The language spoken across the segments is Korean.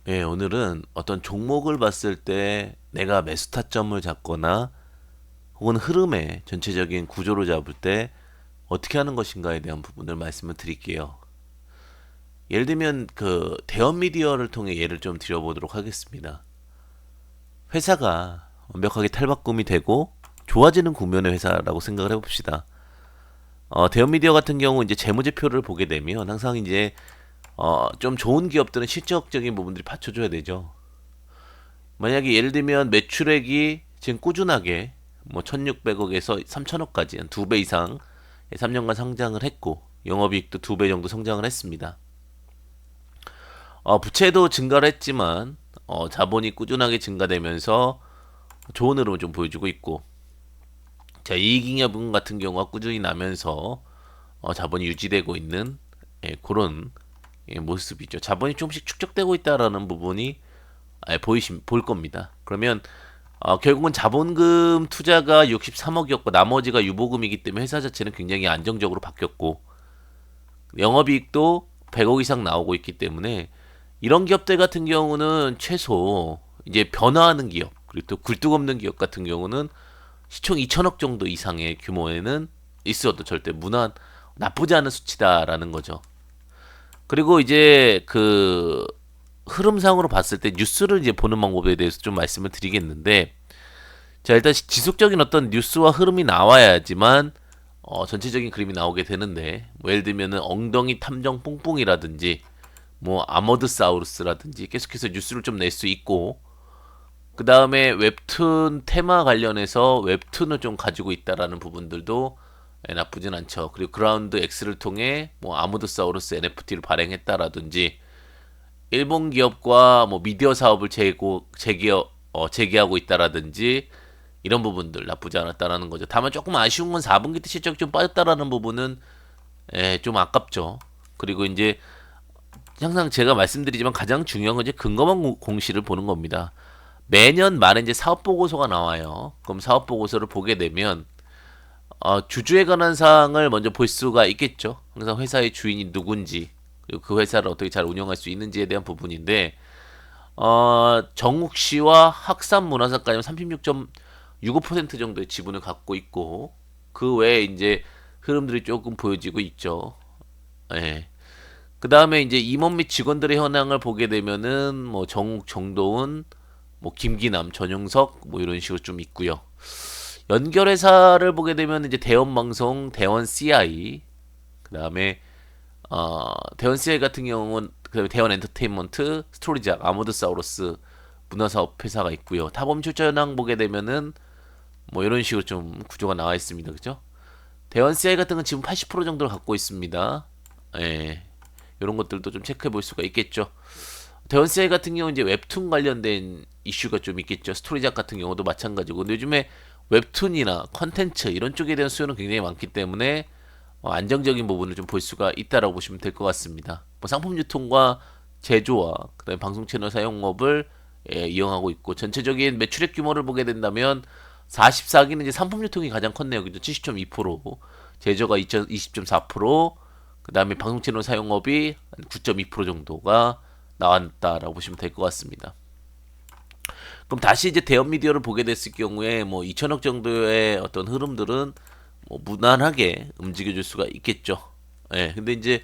예, 오늘은 어떤 종목을 봤을 때 내가 매수 타점을 잡거나 혹은 흐름의 전체적인 구조를 잡을 때 어떻게 하는 것인가에 대한 부분을 말씀을 드릴게요. 예를 들면 그 대형 미디어를 통해 예를 좀 드려보도록 하겠습니다. 회사가 완벽하게 탈바꿈이 되고 좋아지는 국면의 회사라고 생각을 해봅시다. 대형 미디어 같은 경우 이제 재무제표를 보게 되면 항상 이제 좀 좋은 기업들은 실적적인 부분들이 받쳐줘야 되죠. 만약에 예를 들면 매출액이 지금 꾸준하게 뭐 1600억에서 3000억까지 한 2배 이상 3년간 성장을 했고 영업이익도 2배 정도 성장을 했습니다. 부채도 증가를 했지만 자본이 꾸준하게 증가되면서 좋은 흐름을 좀 보여주고 있고 자 이익잉여분 같은 경우가 꾸준히 나면서 자본이 유지되고 있는 그런 모습이죠. 자본이 조금씩 축적되고 있다라는 부분이 보일 겁니다. 그러면 결국은 자본금 투자가 63억이었고 나머지가 유보금이기 때문에 회사 자체는 굉장히 안정적으로 바뀌었고 영업이익도 100억 이상 나오고 있기 때문에 이런 기업들 같은 경우는 최소 이제 변화하는 기업 그리고 또 굴뚝 없는 기업 같은 경우는 시총 2천억 정도 이상의 규모에는 있어도 절대 무난 나쁘지 않은 수치다라는 거죠. 그리고 이제 그 흐름상으로 봤을 때 뉴스를 이제 보는 방법에 대해서 좀 말씀을 드리겠는데 자 일단 지속적인 어떤 뉴스와 흐름이 나와야지만 전체적인 그림이 나오게 되는데 뭐 예를 들면은 엉덩이 탐정 뿡뿡이라든지 뭐 아머드사우루스라든지 계속해서 뉴스를 좀 낼 수 있고 그 다음에 웹툰 테마 관련해서 웹툰을 좀 가지고 있다라는 부분들도 나쁘진 않죠. 그리고 그라운드 X를 통해 뭐 아모드사우루스 NFT를 발행했다라든지 일본 기업과 뭐 미디어 사업을 재개하고 있다라든지 이런 부분들 나쁘지 않았다라는 거죠. 다만 조금 아쉬운 건 4분기 때 실적이 좀 빠졌다라는 부분은 좀 아깝죠. 그리고 이제 항상 제가 말씀드리지만 가장 중요한 건 이제 근거만 공시를 보는 겁니다. 매년 말에 이제 사업 보고서가 나와요. 그럼 사업 보고서를 보게 되면 주주에 관한 사항을 먼저 볼 수가 있겠죠. 항상 회사의 주인이 누군지 그리고 그 회사를 어떻게 잘 운영할 수 있는지에 대한 부분인데 정욱 씨와 학산 문화사까지는 36.65% 정도의 지분을 갖고 있고 그 외에 이제 흐름들이 조금 보여지고 있죠. 예. 그 다음에 이제 임원 및 직원들의 현황을 보게 되면은 뭐 정욱, 정도훈, 뭐 김기남, 전용석 뭐 이런 식으로 좀 있고요. 연결회사를 보게 되면 이제 대원방송, 대원 CI, 그 다음에 대원 CI 같은 경우는 그다음에 대원 엔터테인먼트, 스토리작, 아모드사우루스 문화사업 회사가 있고요. 타범 출자 현황 보게 되면은 뭐 이런 식으로 좀 구조가 나와 있습니다. 그죠? 대원 CI 같은 건 지금 80% 정도를 갖고 있습니다. 예. 이런 것들도 좀 체크해 볼 수가 있겠죠. 대원 CI 같은 경우 이제 웹툰 관련된 이슈가 좀 있겠죠. 스토리작 같은 경우도 마찬가지고. 근데 요즘에 웹툰이나 컨텐츠 이런 쪽에 대한 수요는 굉장히 많기 때문에 안정적인 부분을 좀 볼 수가 있다라고 보시면 될 것 같습니다. 뭐 상품 유통과 제조와 그다음에 방송 채널 사용업을 이용하고 있고 전체적인 매출액 규모를 보게 된다면 44기는 이제 상품 유통이 가장 컸네요. 그죠? 70.2%, 제조가 20.4%, 그다음에 방송 채널 사용업이 9.2% 정도가 나왔다라고 보시면 될 것 같습니다. 그럼 다시 이제 대형 미디어를 보게 됐을 경우에 뭐 2천억 정도의 어떤 흐름들은 뭐 무난하게 움직여줄 수가 있겠죠. 예, 근데 이제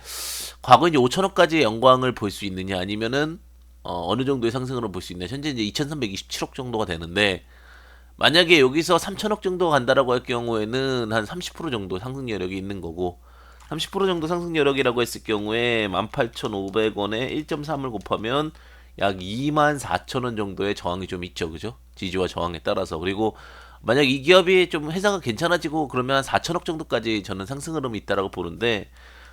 과거 이제 5천억까지의 영광을 볼 수 있느냐 아니면은 어느 정도의 상승을 볼 수 있냐. 현재 이제 2,327억 정도가 되는데 만약에 여기서 3천억 정도 간다라고 할 경우에는 한 30% 정도 상승 여력이 있는 거고 30% 정도 상승 여력이라고 했을 경우에 18,500원에 1.3을 곱하면 약 24,000원 정도의 저항이 좀 있죠. 그죠? 지지와 저항에 따라서. 그리고 만약 이 기업이 좀 회사가 괜찮아지고 그러면 4천억 정도까지 저는 상승 흐름이 있다라고 보는데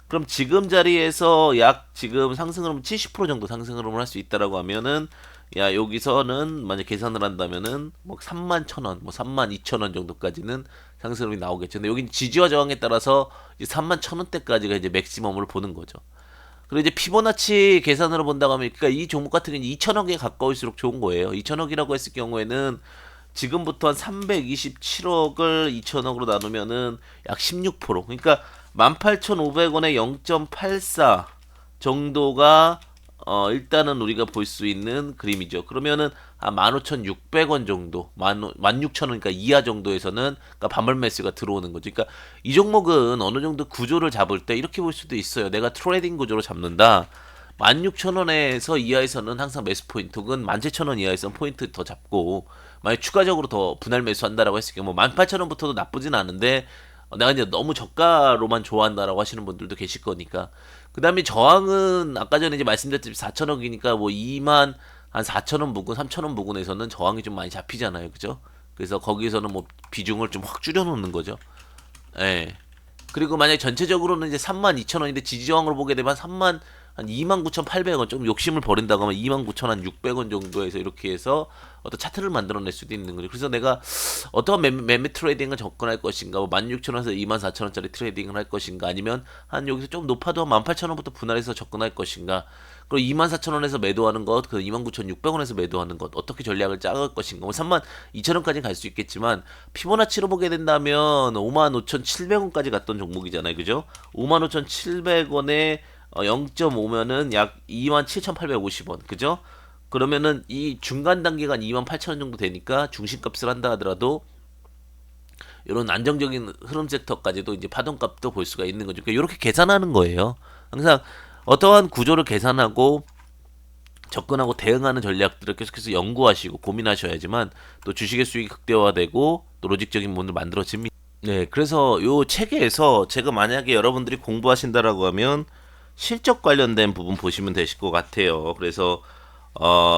그럼 지금 자리에서 약 지금 상승 흐름 70% 정도 상승 흐름을 할 수 있다라고 하면은 야 여기서는 만약 계산을 한다면은 뭐 3만 1,000원, 뭐 3만 2천원 정도까지는 상승 흐름이 나오겠죠. 근데 여기 지지와 저항에 따라서 이제 3만 1,000원대까지가 이제 맥시멈으로 보는 거죠. 그리고 이제 피보나치 계산으로 본다고 하면 그러니까 이 종목 같은 경우는 2천억에 가까울수록 좋은 거예요. 2천억이라고 했을 경우에는 지금부터 한 327억을 2천억으로 나누면은 약 16%. 그러니까 18,500원에 0.84 정도가 일단은 우리가 볼 수 있는 그림이죠. 그러면은 한 15,600원 정도, 16,000원 그러니까 이하 정도에서는 그러니까 반발 매수가 들어오는 거죠. 그러니까 이 종목은 어느 정도 구조를 잡을 때 이렇게 볼 수도 있어요. 내가 트레이딩 구조로 잡는다. 16,000원에서 이하에서는 항상 매수 포인트 혹은 17,000원 이하에서는 포인트 더 잡고 만약 추가적으로 더 분할 매수한다라고 했을 경우 뭐 18,000원부터도 나쁘진 않은데 내가 이제 너무 저가로만 좋아한다라고 하시는 분들도 계실 거니까. 그 다음에 저항은 아까 전에 이제 말씀드렸듯이 4천억이니까 뭐 2만 한 4천원 부근, 3천원 부근에서는 저항이 좀 많이 잡히잖아요. 그죠? 그래서 거기에서는 뭐 비중을 좀 확 줄여놓는 거죠. 예. 그리고 만약 전체적으로는 이제 32,000원인데 지지저항으로 보게 되면 3만 한 29,800원 좀 욕심을 버린다고 하면 29,600원 정도에서 이렇게 해서 어떤 차트를 만들어낼 수도 있는 거죠. 그래서 내가 어떤 매매 트레이딩을 접근할 것인가, 뭐 16,000원에서 24,000원짜리 트레이딩을 할 것인가, 아니면 한 여기서 좀 높아도 한 18,000원부터 분할해서 접근할 것인가, 그리고 24,000원에서 매도하는 것, 그 29,600원에서 매도하는 것, 어떻게 전략을 짜갈 것인가, 뭐 32,000원까지 갈 수 있겠지만 피보나치로 보게 된다면 55,700원까지 갔던 종목이잖아요, 그죠? 55,700원에 0.5면은 약 27,850원. 그죠? 그러면은 이 중간 단계가 한 28,000원 정도 되니까 중심값을 한다 하더라도 이런 안정적인 흐름 섹터까지도 이제 파동값도 볼 수가 있는 거죠. 그러니까 이렇게 계산하는 거예요. 항상 어떠한 구조를 계산하고 접근하고 대응하는 전략들을 계속해서 연구하시고 고민하셔야지만 또 주식의 수익이 극대화되고 또 로직적인 부분을 만들어집니다. 네, 그래서 요 체계에서 제가 만약에 여러분들이 공부하신다라고 하면 실적 관련된 부분 보시면 되실 것 같아요. 그래서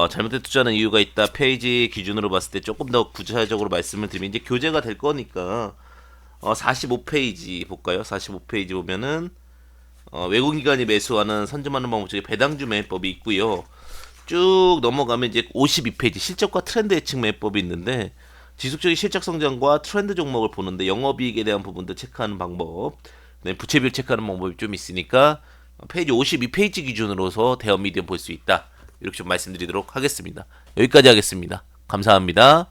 잘못된 투자는 이유가 있다 페이지 기준으로 봤을 때 조금 더 구체적으로 말씀을 드리면 이제 교재가 될 거니까 45페이지 볼까요? 45페이지 보면은 외국인간이 매수하는 선점하는 방법 중에 배당주 매매법이 있고요. 쭉 넘어가면 이제 52페이지 실적과 트렌드 예측 매매법이 있는데 지속적인 실적 성장과 트렌드 종목을 보는데 영업이익에 대한 부분도 체크하는 방법, 네, 부채비율 체크하는 방법이 좀 있으니까 페이지 52페이지 기준으로서 대형 미디엄 볼 수 있다. 이렇게 좀 말씀드리도록 하겠습니다. 여기까지 하겠습니다. 감사합니다.